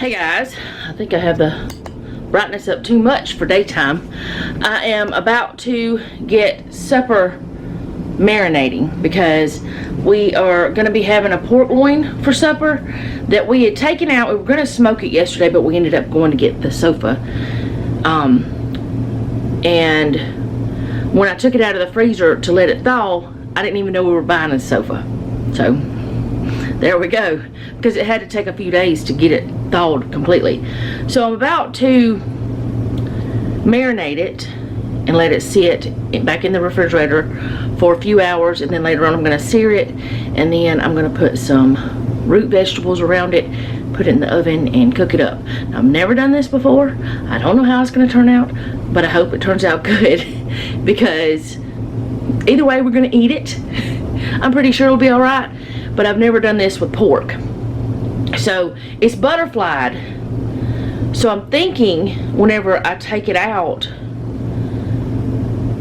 Hey guys, I think I have the brightness up too much for daytime. I am about to get supper marinating because we are going to be having a pork loin for supper that we had taken out. We were going to smoke it yesterday, but we ended up going to get the sofa. And when I took it out of the freezer to let it thaw, I didn't even know we were buying a sofa. So there we go, because it had to take a few days to get it thawed completely. So I'm about to marinate it and let it sit back in the refrigerator for a few hours, and then later on I'm going to sear it, and then I'm going to put some root vegetables around it, put it in the oven and cook it up. Now, I've never done this before. I don't know how it's going to turn out, but I hope it turns out good because either way we're going to eat it. I'm pretty sure it'll be alright, but I've never done this with pork. So it's butterflied, so I'm thinking whenever I take it out,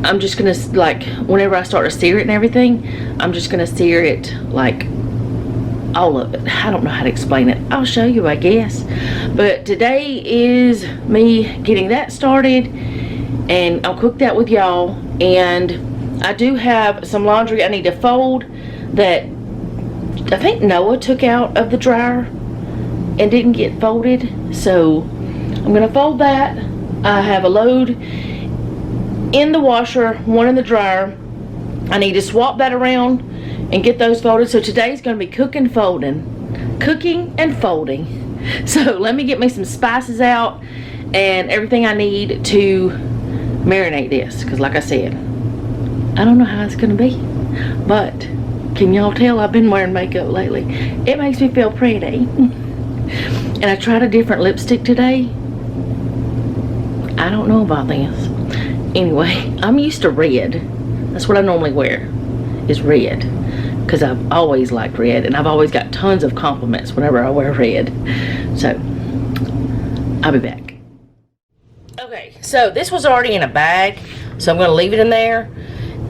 I'm just gonna, like, whenever I start to sear it and everything, I'm just gonna sear it, like, all of it. I don't know how to explain it. I'll show you, I guess. But today is me getting that started, and I'll cook that with y'all. And I do have some laundry I need to fold that I think Noah took out of the dryer and didn't get folded, so I'm gonna fold that. I have a load in the washer, one in the dryer. I need to swap that around and get those folded. So today's gonna be cooking and folding. So let me get me some spices out and everything I need to marinate this, because like I said, I don't know how it's gonna be, but can y'all tell I've been wearing makeup lately? It makes me feel pretty. And I tried a different lipstick today. I don't know about this. Anyway, I'm used to red. That's what I normally wear, is red. Because I've always liked red, and I've always got tons of compliments whenever I wear red. So, I'll be back. Okay, so this was already in a bag, so I'm going to leave it in there.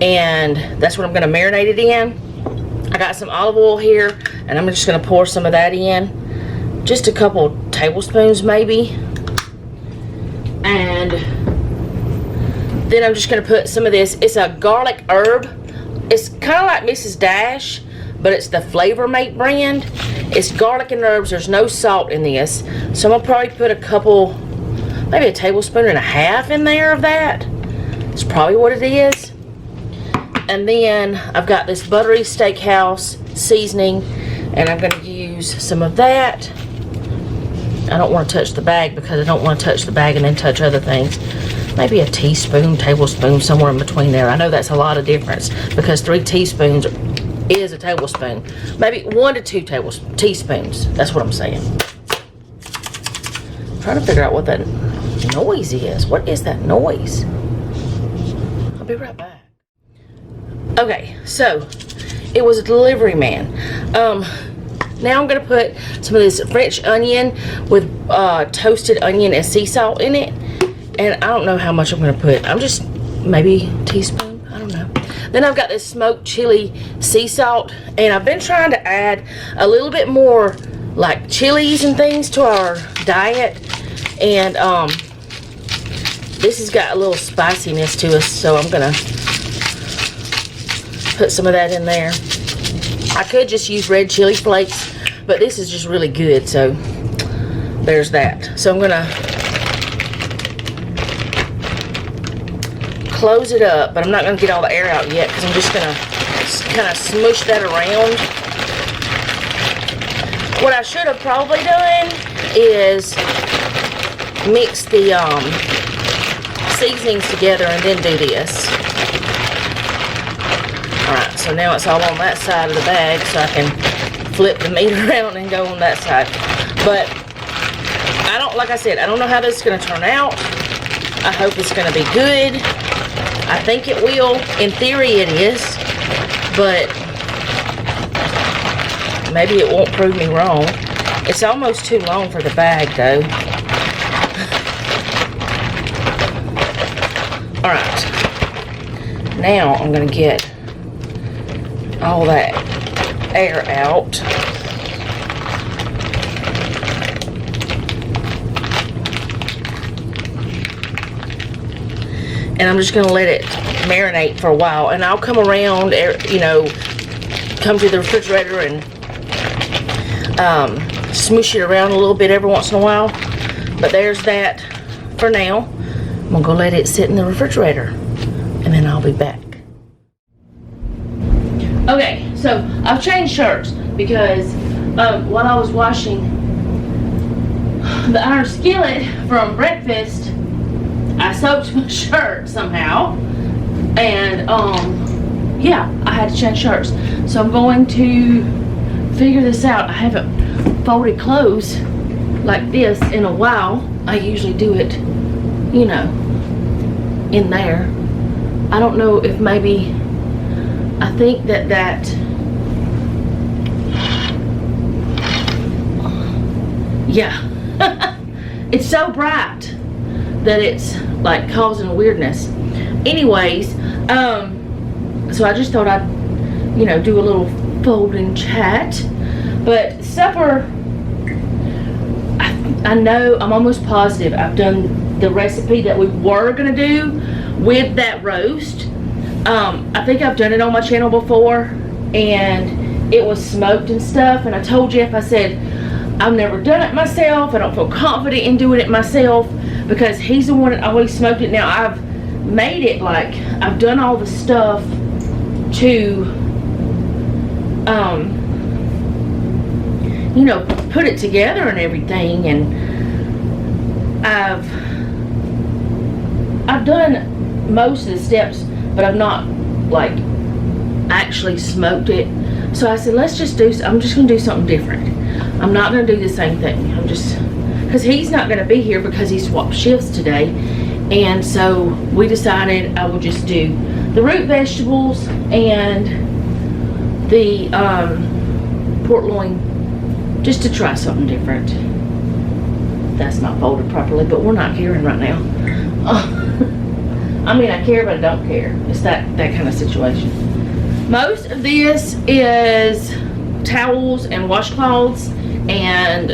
And that's what I'm going to marinate it in. I got some olive oil here, and I'm just going to pour some of that in. Just a couple tablespoons maybe. And then I'm just going to put some of this. It's a garlic herb. It's kind of like Mrs. Dash, but it's the Flavor Mate brand. It's garlic and herbs. There's no salt in this. So I'm going to probably put a couple, maybe a tablespoon and a half in there of that. That's probably what it is. And then I've got this buttery steakhouse seasoning, and I'm going to use some of that. I don't want to touch the bag because I don't want to touch the bag and then touch other things. Maybe a teaspoon, tablespoon, somewhere in between there. I know that's a lot of difference because 3 teaspoons is a tablespoon. Maybe 1 to 2 teaspoons. That's what I'm saying. I'm trying to figure out what that noise is. What is that noise? I'll be right back. Okay, so it was a delivery man. Now I'm going to put some of this French onion with toasted onion and sea salt in it. And I don't know how much I'm going to put. I'm just, maybe a teaspoon? I don't know. Then I've got this smoked chili sea salt. And I've been trying to add a little bit more like chilies and things to our diet. And this has got a little spiciness to us. So I'm going to put some of that in there. I could just use red chili flakes, but this is just really good, so there's that. So I'm gonna close it up, but I'm not gonna get all the air out yet because I'm just gonna kind of smush that around. What I should have probably done is mix the seasonings together and then do this. Alright, so now it's all on that side of the bag, so I can flip the meat around and go on that side. But I don't, like I said, I don't know how this is going to turn out. I hope it's going to be good. I think it will. In theory it is. But maybe it won't prove me wrong. It's almost too long for the bag though. Alright. Now I'm going to get all that air out. and I'm just gonna let it marinate for a while, and I'll come around, you know, come to the refrigerator and smoosh it around a little bit every once in a while. But there's that for now. I'm gonna go let it sit in the refrigerator, and then I'll be back. Okay, so I've changed shirts because while I was washing the iron skillet from breakfast, I soaked my shirt somehow, and yeah, I had to change shirts. So I'm going to figure this out. I haven't folded clothes like this in a while. I usually do it, you know, in there. I don't know if maybe, I think that yeah. It's so bright that it's like causing weirdness. Anyways, so I just thought I'd, you know, do a little folding chat. But supper, I know, I'm almost positive I've done the recipe that we were gonna do with that roast. I think I've done it on my channel before, and it was smoked and stuff, and I told Jeff, I said, I've never done it myself. I don't feel confident in doing it myself because he's the one that always smoked it. Now I've made it, like, I've done all the stuff to, you know, put it together and everything, and I've done most of the steps, but I've not, like, actually smoked it. So I said, let's just do, I'm just gonna do something different. I'm not gonna do the same thing. I'm just, because he's not gonna be here because he swapped shifts today, and so we decided I would just do the root vegetables and the port loin, just to try something different. That's not folded properly, but we're not caring right now. I mean, I care, but I don't care. It's that kind of situation. Most of this is towels and washcloths and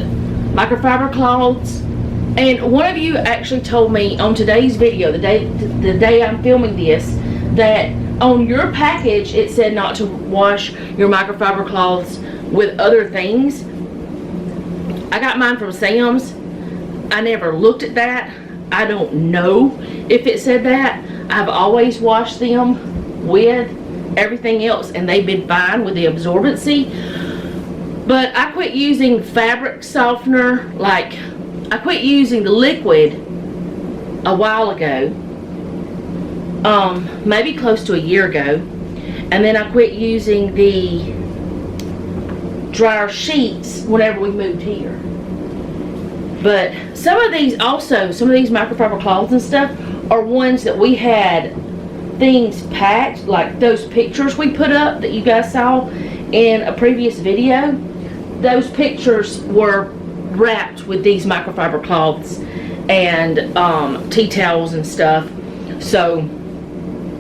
microfiber cloths. And one of you actually told me on today's video, the day I'm filming this, that on your package it said not to wash your microfiber cloths with other things. I got mine from Sam's. I never looked at that. I don't know if it said that. I've always washed them with everything else, and they've been fine with the absorbency. But I quit using fabric softener, like I quit using the liquid a while ago, maybe close to a year ago, and then I quit using the dryer sheets whenever we moved here. But some of these also, some of these microfiber cloths and stuff are ones that we had things packed, like those pictures we put up that you guys saw in a previous video. Those pictures were wrapped with these microfiber cloths and tea towels and stuff. So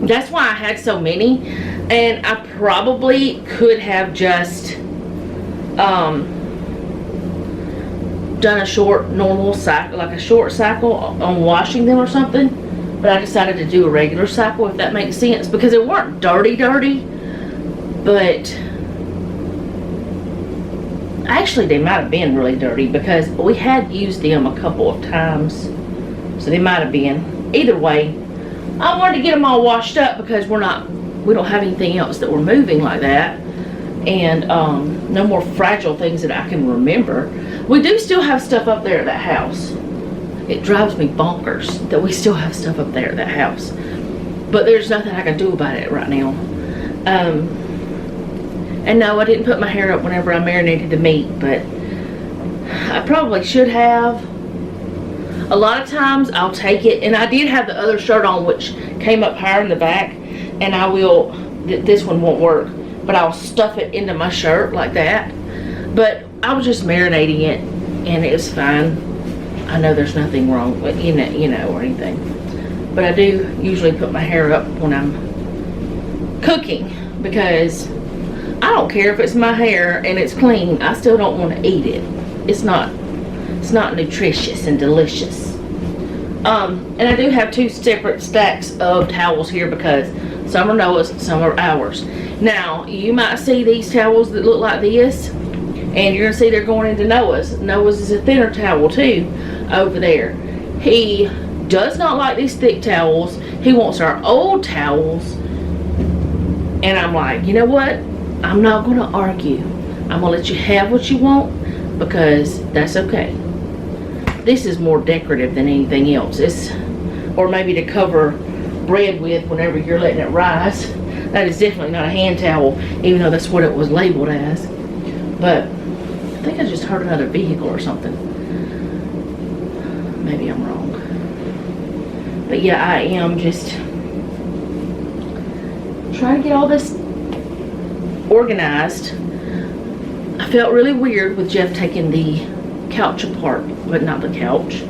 that's why I had so many, and I probably could have just done a short normal cycle, like a short cycle on washing them or something, but I decided to do a regular cycle, if that makes sense, because they weren't dirty, but actually they might have been really dirty because we had used them a couple of times, so they might have been. Either way, I wanted to get them all washed up because we don't have anything else that we're moving like that, and no more fragile things that I can remember. We do still have stuff up there at that house. It drives me bonkers that we still have stuff up there at that house, but there's nothing I can do about it right now. And no, I didn't put my hair up whenever I marinated the meat, but I probably should have. A lot of times I'll take it, and I did have the other shirt on which came up higher in the back, and I will, this one won't work, but I'll stuff it into my shirt like that. But I was just marinating it, and it was fine. I know there's nothing wrong with in it, you know, or anything. But I do usually put my hair up when I'm cooking, because I don't care if it's my hair and it's clean. I still don't want to eat it. It's not nutritious and delicious. And I do have 2 separate stacks of towels here because some are Noah's, some are ours. Now, you might see these towels that look like this, and you're gonna see they're going into Noah's. Noah's is a thinner towel too, over there. He does not like these thick towels. He wants our old towels. And I'm like, you know what? I'm not gonna argue. I'm gonna let you have what you want because that's okay. This is more decorative than anything else. Or maybe to cover bread with whenever you're letting it rise. That is definitely not a hand towel, even though that's what it was labeled as. But I think I just heard another vehicle or something. Maybe I'm wrong. But yeah, I am just trying to get all this organized. I felt really weird with Jeff taking the couch apart, but not the couch,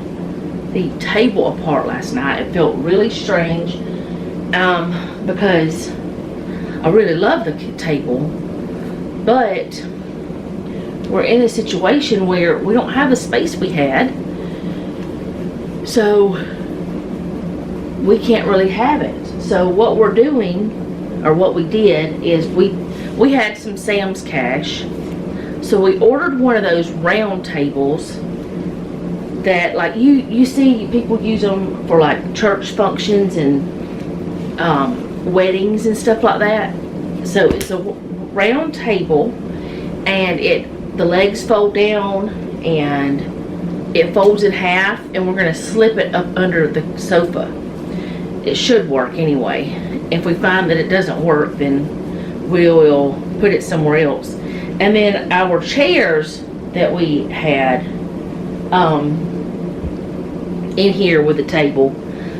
the table apart last night. It felt really strange because I really love the table, but we're in a situation where we don't have the space we had, so we can't really have it. So what we're doing, or what we did, is we had some Sam's cash. So we ordered one of those round tables that, like, you see people use them for like church functions and weddings and stuff like that. So it's a round table, and the legs fold down and it folds in half, and we're gonna slip it up under the sofa. It should work anyway. If we find that it doesn't work, then we'll put it somewhere else. And then our chairs that we had in here with the table,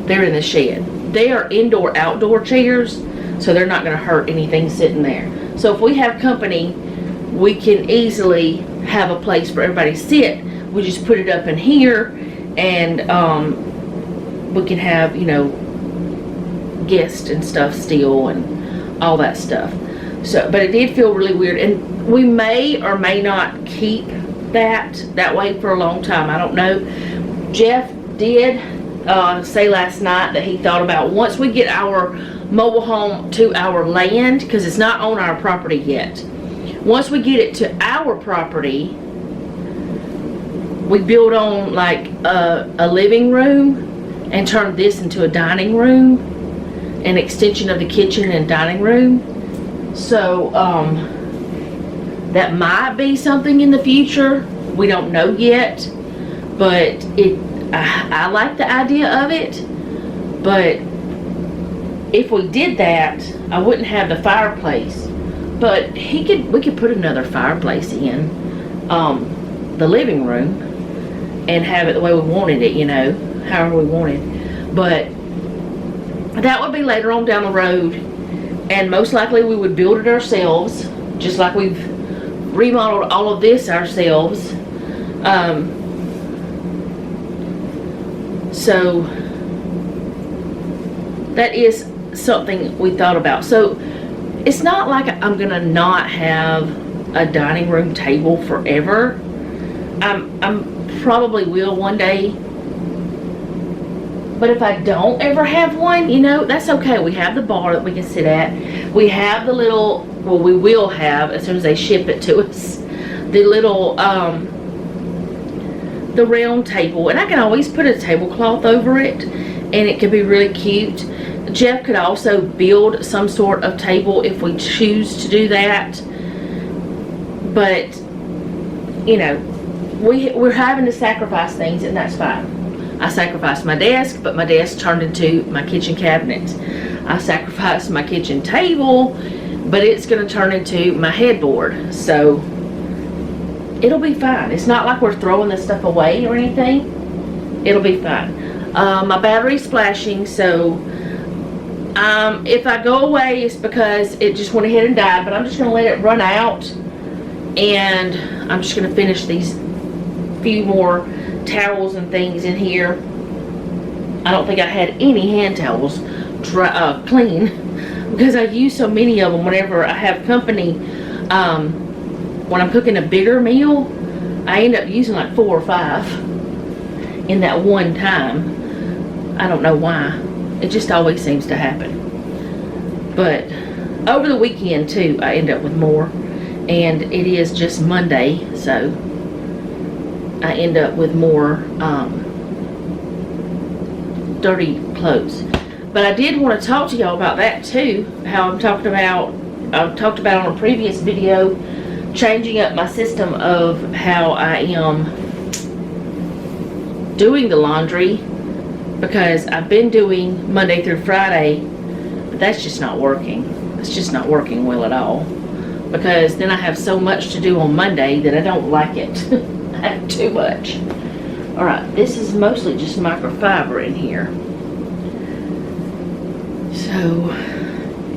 they're in the shed. They are indoor outdoor chairs, so they're not going to hurt anything sitting there. So if we have company, we can easily have a place for everybody to sit. We just put it up in here, and we can have, you know, guests and stuff still and all that stuff. So, but it did feel really weird, and we may or may not keep that way for a long time. I don't know. Jeff did say last night that he thought about once we get our mobile home to our land, because it's not on our property yet. Once we get it to our property, we build on like a living room and turn this into a dining room, an extension of the kitchen and dining room. So that might be something in the future. We don't know yet, but I like the idea of it. But if we did that, I wouldn't have the fireplace. But we could put another fireplace in the living room and have it the way we wanted it, you know, however we wanted. But that would be later on down the road, and most likely we would build it ourselves, just like we've remodeled all of this ourselves. So that is something we thought about. So it's not like I'm gonna not have a dining room table forever. I'm probably will one day, but if I don't ever have one, you know, that's okay. We have the bar that we can sit at. We have the little, well, we will have, as soon as they ship it to us, the little the round table, and I can always put a tablecloth over it, and it can be really cute. Jeff could also build some sort of table if we choose to do that, but you know, we're having to sacrifice things, and that's fine. I sacrificed my desk, but my desk turned into my kitchen cabinet. I sacrificed my kitchen table, but it's going to turn into my headboard. So it'll be fine. It's not like we're throwing this stuff away or anything. It'll be fine. My battery's flashing, so if I go away, it's because it just went ahead and died, but I'm just going to let it run out, and I'm just going to finish these few more towels and things in here. I don't think I had any hand towels clean because I use so many of them whenever I have company. When I'm cooking a bigger meal, I end up using like 4 or 5 in that one time. I don't know why. It just always seems to happen. But over the weekend too, I end up with more. And it is just Monday, so I end up with more dirty clothes. But I did want to talk to y'all about that too. How I've talked about on a previous video, changing up my system of how I am doing the laundry, because I've been doing Monday through Friday, but that's just not working. It's just not working well at all, because then I have so much to do on Monday that I don't like it. I have too much. Alright, this is mostly just microfiber in here. So,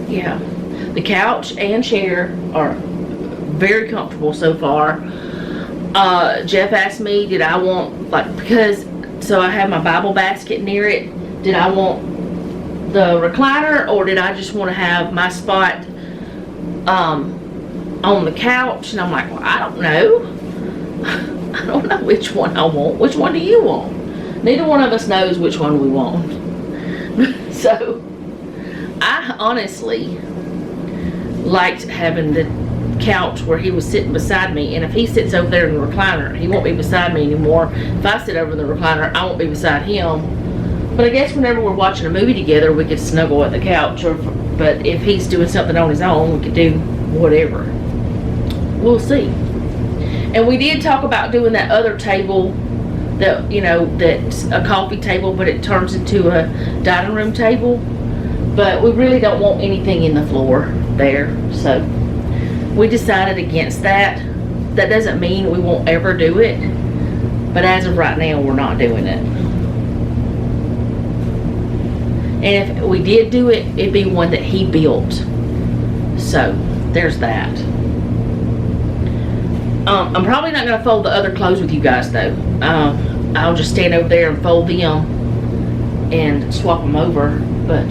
yeah. The couch and chair are very comfortable so far. Jeff asked me, did I want, like, because, so I have my Bible basket near it. Did I want the recliner, or did I just want to have my spot on the couch? And I'm like, well, I don't know. I don't know which one I want. Which one do you want? Neither one of us knows which one we want. So, I honestly liked having the couch where he was sitting beside me, and if he sits over there in the recliner, he won't be beside me anymore. If I sit over in the recliner, I won't be beside him. But I guess whenever we're watching a movie together, we could snuggle at the couch, but if he's doing something on his own, we could do whatever. We'll see. And we did talk about doing that other table, that, you know, that's a coffee table, but it turns into a dining room table. But we really don't want anything in the floor there, so we decided against that. That doesn't mean we won't ever do it, but as of right now, we're not doing it. And if we did do it, it'd be one that he built. So there's that. I'm probably not going to fold the other clothes with you guys though. I'll just stand over there and fold them and swap them over. But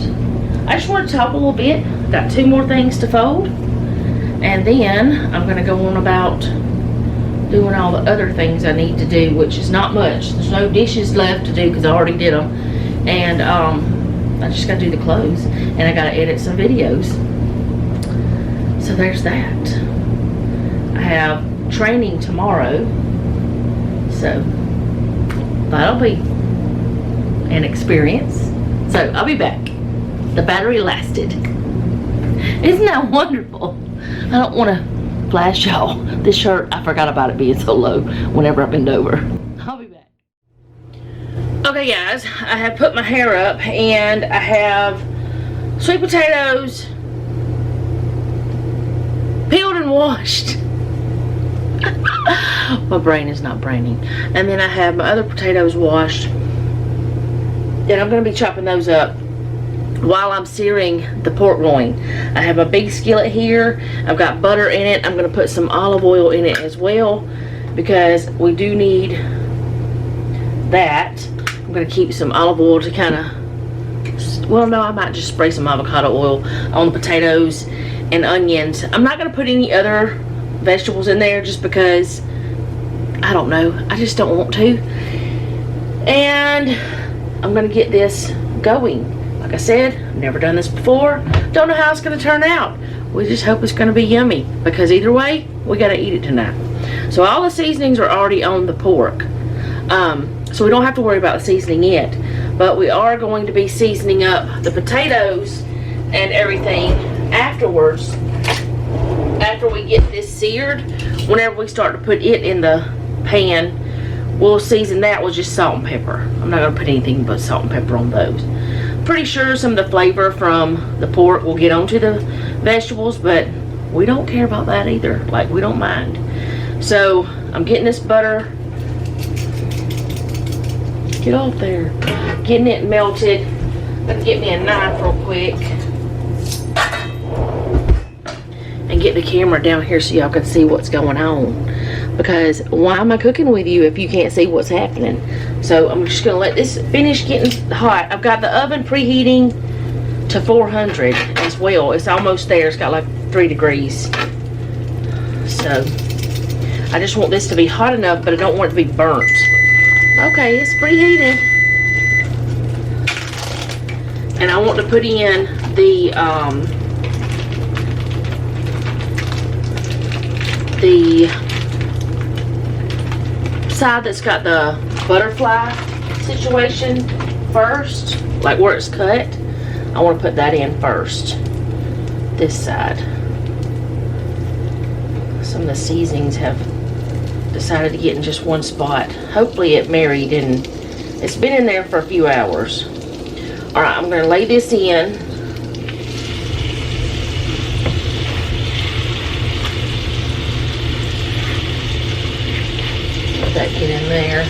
I just want to talk a little bit. Got 2 more things to fold, and then I'm going to go on about doing all the other things I need to do, which is not much. There's no dishes left to do because I already did them, and I just got to do the clothes, and I got to edit some videos. So there's that. I have training tomorrow, so that'll be an experience. So I'll be back. The battery lasted. Isn't that wonderful? I don't want to flash y'all. This shirt, I forgot about it being so low whenever I bend over. I'll be back. Okay guys, I have put my hair up, and I have sweet potatoes peeled and washed. My brain is not braining. And then I have my other potatoes washed, and I'm going to be chopping those up while I'm searing the pork loin. I have a big skillet here. I've got butter in it. I'm going to put some olive oil in it as well, because we do need that. I'm going to keep some olive oil to kind of, well, no, I might just spray some avocado oil on the potatoes and onions. I'm not going to put any other vegetables in there just because, I don't know, I just don't want to. And I'm going to get this going. Like I said, I've never done this before. Don't know how it's going to turn out. We just hope it's going to be yummy, because either way, we got to eat it tonight. So all the seasonings are already on the pork. So we don't have to worry about the seasoning yet. But we are going to be seasoning up the potatoes and everything afterwards. After we get this seared, whenever we start to put it in the pan, we'll season that with just salt and pepper. I'm not going to put anything but salt and pepper on those. Pretty sure some of the flavor from the pork will get onto the vegetables, but we don't care about that either. Like, we don't mind. So I'm getting this butter, get off there, getting it melted. Let's get me a knife real quick and get the camera down here so y'all can see what's going on, because why am I cooking with you if you can't see what's happening? So I'm just gonna let this finish getting hot. I've got the oven preheating to 400 as well. It's almost there. It's got like 3 degrees. So I just want this to be hot enough, but I don't want it to be burnt. Okay, it's preheated. And I want to put in the side that's got the butterfly situation first, like where it's cut. I want to put that in first. This side. Some of the seasonings have decided to get in just one spot. Hopefully it married and it's been in there for a few hours. Alright, I'm going to lay this in. Let that get in there.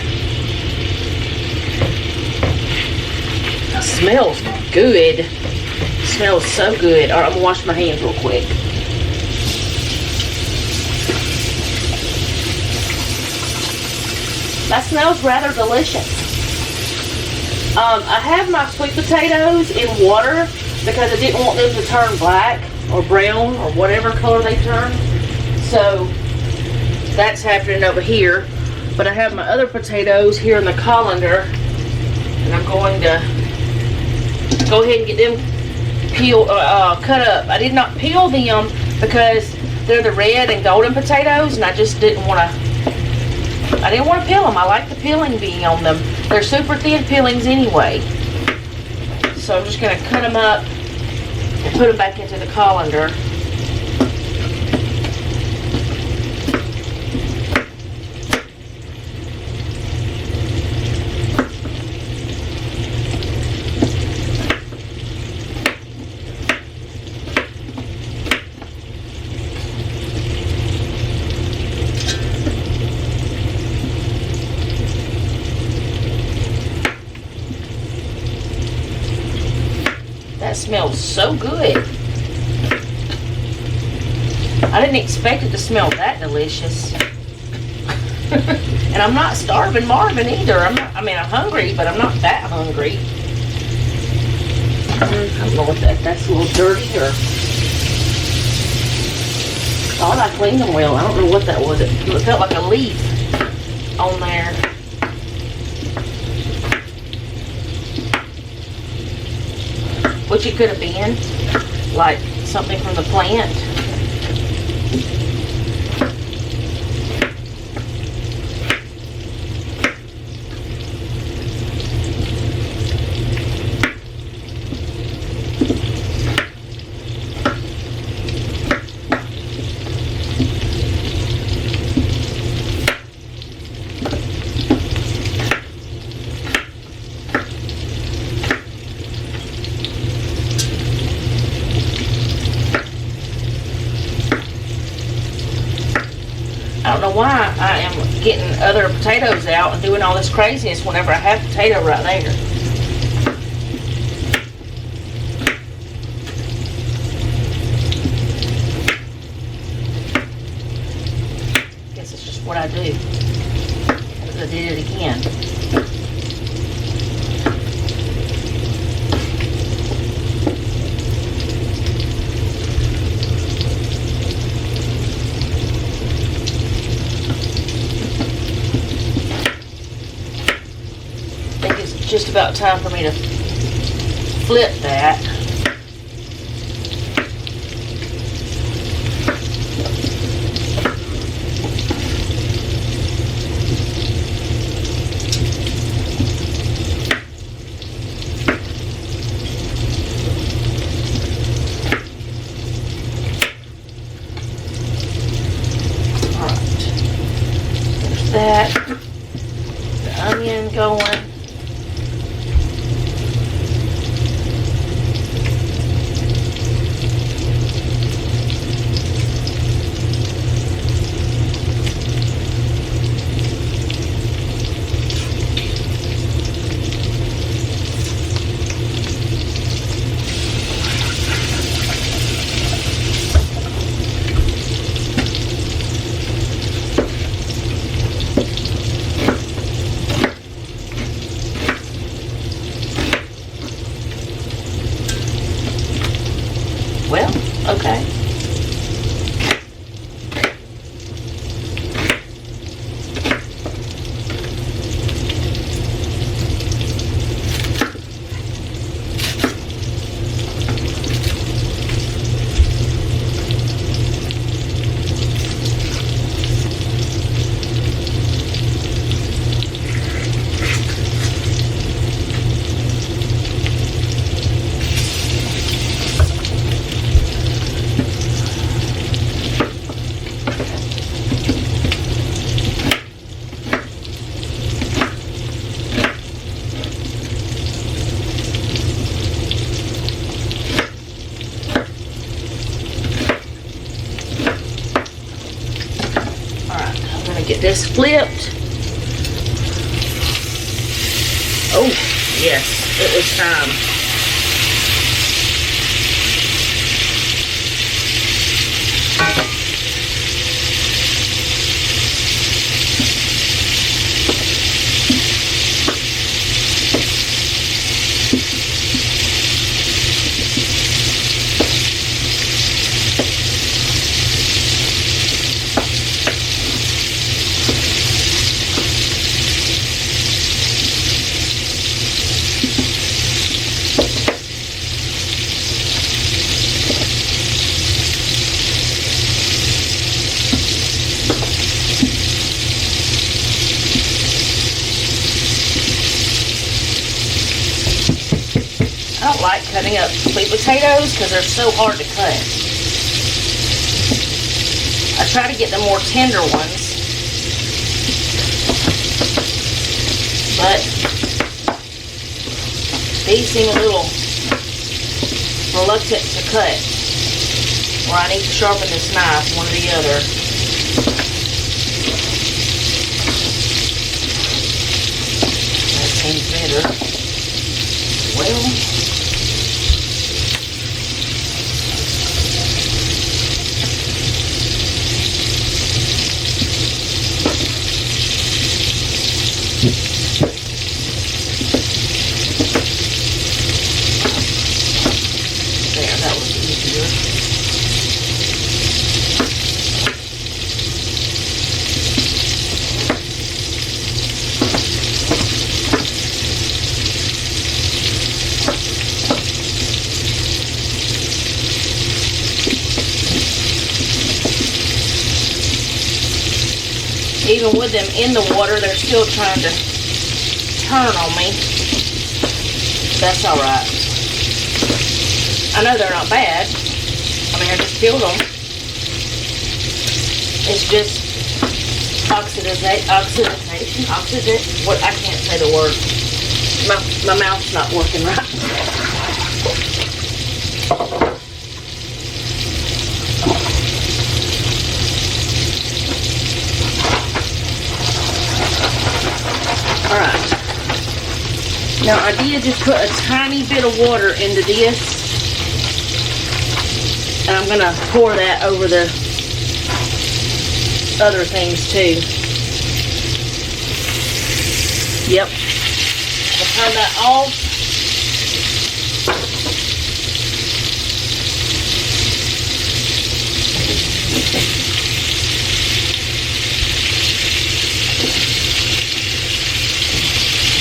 It smells good. It smells so good. Alright, I'm going to wash my hands real quick. That smells rather delicious. I have my sweet potatoes in water because I didn't want them to turn black or brown or whatever color they turn. So that's happening over here. But I have my other potatoes here in the colander, and I'm going to go ahead and get them peeled, cut up. I did not peel them because they're the red and golden potatoes, and I just didn't want to. I didn't want to peel them. I like the peeling being on them. They're super thin peelings anyway. So I'm just going to cut them up and put them back into the colander. That smells so good. I didn't expect it to smell that delicious. And I'm not starving Marvin either. I'm hungry, but I'm not that hungry. I don't know what that's a little dirty or... Oh, I cleaned them well. I don't know what that was. It felt like a leaf on there. Which it could have been, like something from the plant. I don't know why I am getting other potatoes out and doing all this craziness whenever I have potato right there. Guess it's just what I do. I did it again. Just about time for me to flip that. All right. There's that. The onion going. Get this flipped. Oh, yes, it was time. I don't like cutting up sweet potatoes because they're so hard to cut. I try to get the more tender ones, but these seem a little reluctant to cut, or I need to sharpen this knife, one or the other. That seems better. Well, even with them in the water, they're still trying to turn on me. That's alright. I know they're not bad. I mean, I just peeled them. It's just oxidation. What? I can't say the word. My mouth's not working right. Alright. Now I did just put a tiny bit of water into this. And I'm going to pour that over the other things too. Yep. I'll turn that off.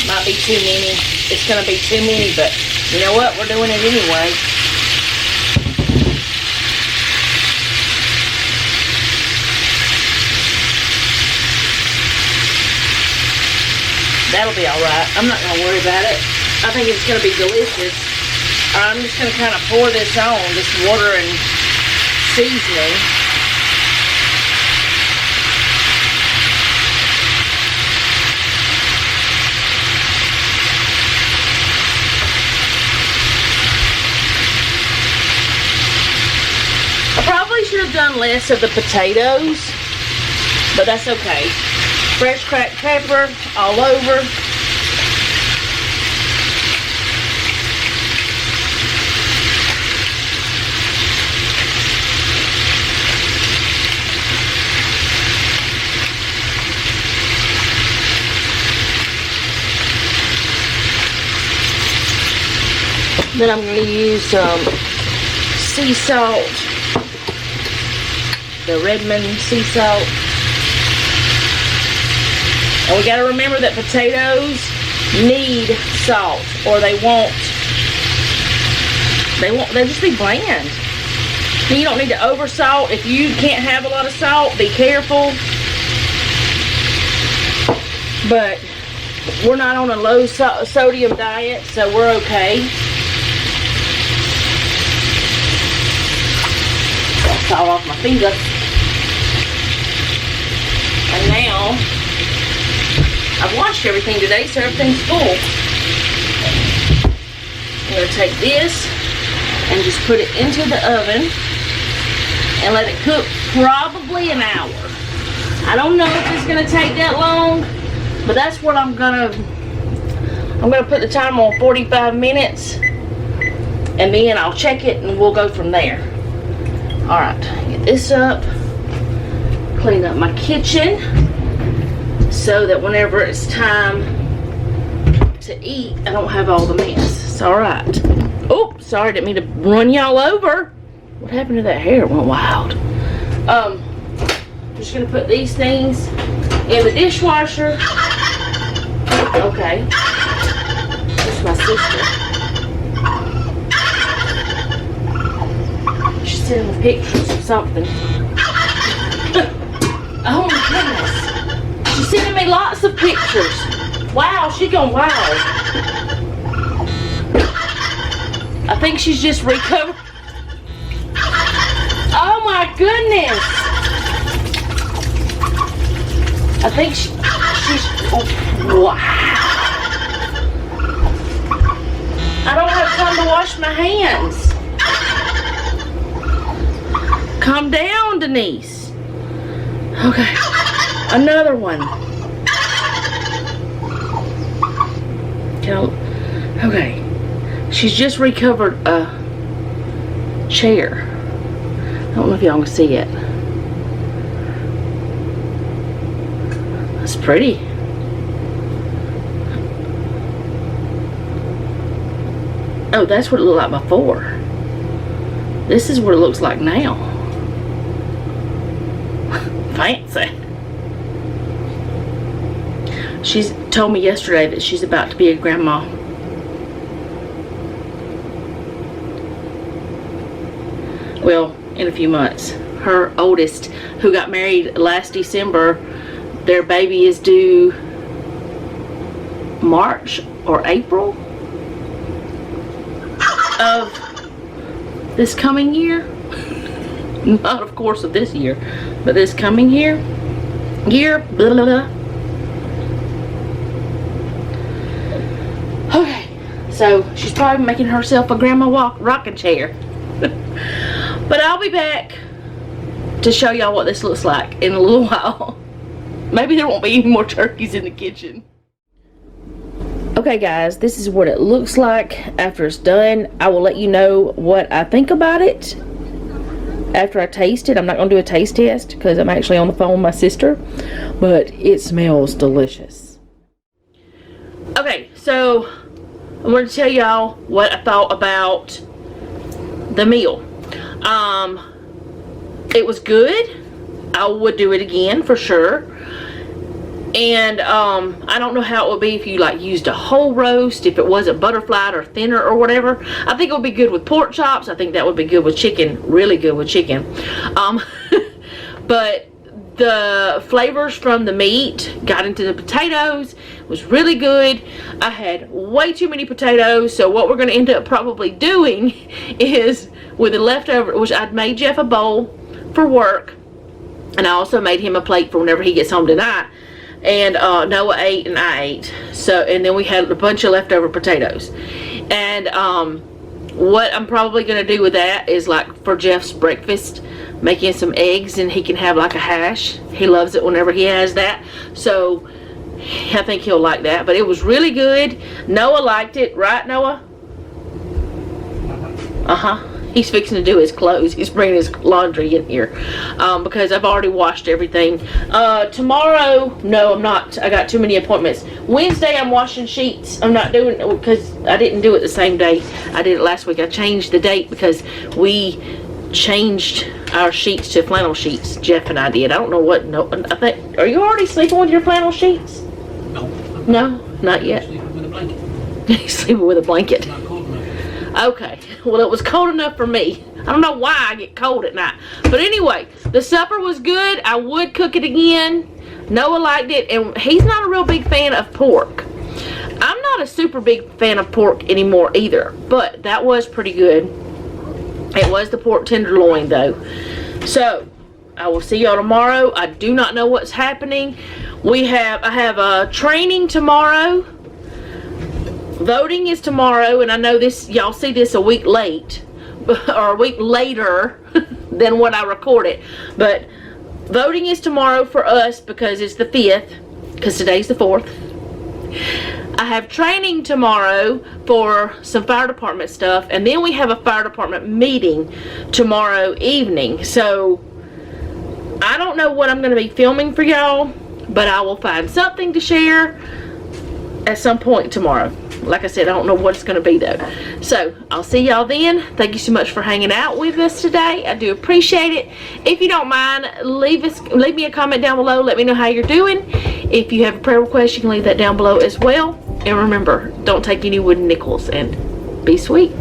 Might be too many. It's going to be too many, but you know what? We're doing it anyway. That'll be alright. I'm not going to worry about it. I think it's going to be delicious. I'm just going to kind of pour this on, this water and seasoning. I probably should have done less of the potatoes, but that's okay. Fresh cracked pepper all over. Then I'm going to use some sea salt, the Redmond sea salt. And we got to remember that potatoes need salt, or they'll just be bland. You don't need to over salt. If you can't have a lot of salt, be careful. But we're not on a low sodium diet, so we're okay. That's all off my finger. And now, I've washed everything today, so everything's full. I'm going to take this and just put it into the oven and let it cook probably an hour. I don't know if it's gonna take that long, but that's what I'm gonna put the timer on 45 minutes, and then I'll check it and we'll go from there. All right, get this up, clean up my kitchen so that whenever it's time to eat, I don't have all the mess. It's all right. Oh, sorry, didn't mean to run y'all over. What happened to that hair? It went wild. I'm just gonna put these things in the dishwasher. Okay. That's my sister. She's sending me pictures of something. Oh my goodness. She's sending me lots of pictures. Wow, she's gone wild. I think she's just recovered. Oh my goodness. I think she's, oh, wow. I don't have time to wash my hands. Calm down, Denise. Okay, another one. Okay, she's just recovered a chair. I don't know if y'all can see it. That's pretty. Oh, that's what it looked like before. This is what it looks like now. Fancy. She's told me yesterday that she's about to be a grandma. Well, in a few months. Her oldest, who got married last December, their baby is due March or April of this coming year. Not, of course, of this year, but this coming year. Blah, blah, blah. Okay, so she's probably making herself a grandma rocking chair. But I'll be back to show y'all what this looks like in a little while. Maybe there won't be any more turkeys in the kitchen. Okay guys, this is what it looks like after it's done. I will let you know what I think about it after I taste it. I'm not going to do a taste test because I'm actually on the phone with my sister, but it smells delicious. Okay, so I'm going to tell y'all what I thought about the meal. It was good. I would do it again for sure. And I don't know how it would be if you like used a whole roast, if it wasn't butterflied or thinner or whatever. I think it would be good with pork chops. I think that would be good with chicken, really good with chicken. But the flavors from the meat got into the potatoes. It was really good. I had way too many potatoes, so what we're going to end up probably doing is with the leftover, which I'd made Jeff a bowl for work, and I also made him a plate for whenever he gets home tonight. And Noah ate and I ate. So, and then we had a bunch of leftover potatoes. And what I'm probably going to do with that is, like, for Jeff's breakfast, making some eggs, and he can have like a hash. He loves it whenever he has that. So I think he'll like that. But it was really good. Noah liked it, right, Noah? He's fixing to do his clothes. He's bringing his laundry in here because I've already washed everything. Tomorrow, no, I'm not. I got too many appointments. Wednesday, I'm washing sheets. I'm not doing it because I didn't do it the same day. I did it last week. I changed the date because we changed our sheets to flannel sheets. Jeff and I did. I don't know what. No, I think. Are you already sleeping with your flannel sheets? No. No, not yet. Sleeping with a blanket. He's sleeping with a blanket. Not cold enough. Okay, well, it was cold enough for me. I don't know why I get cold at night. But anyway, the supper was good. I would cook it again. Noah liked it, and he's not a real big fan of pork. I'm not a super big fan of pork anymore either, but that was pretty good. It was the pork tenderloin, though. So, I will see y'all tomorrow. I do not know what's happening. I have a training tomorrow. Voting is tomorrow, and I know this, y'all see this a week late, or a week later than what I recorded, but voting is tomorrow for us because it's the 5th, because today's the 4th. I have training tomorrow for some fire department stuff, and then we have a fire department meeting tomorrow evening. So I don't know what I'm going to be filming for y'all, but I will find something to share at some point tomorrow. Like I said, I don't know what it's going to be though. So I'll see y'all then. Thank you so much for hanging out with us today. I do appreciate it. If you don't mind, leave me a comment down below. Let me know how you're doing. If you have a prayer request, you can leave that down below as well. And remember, don't take any wooden nickels, and be sweet.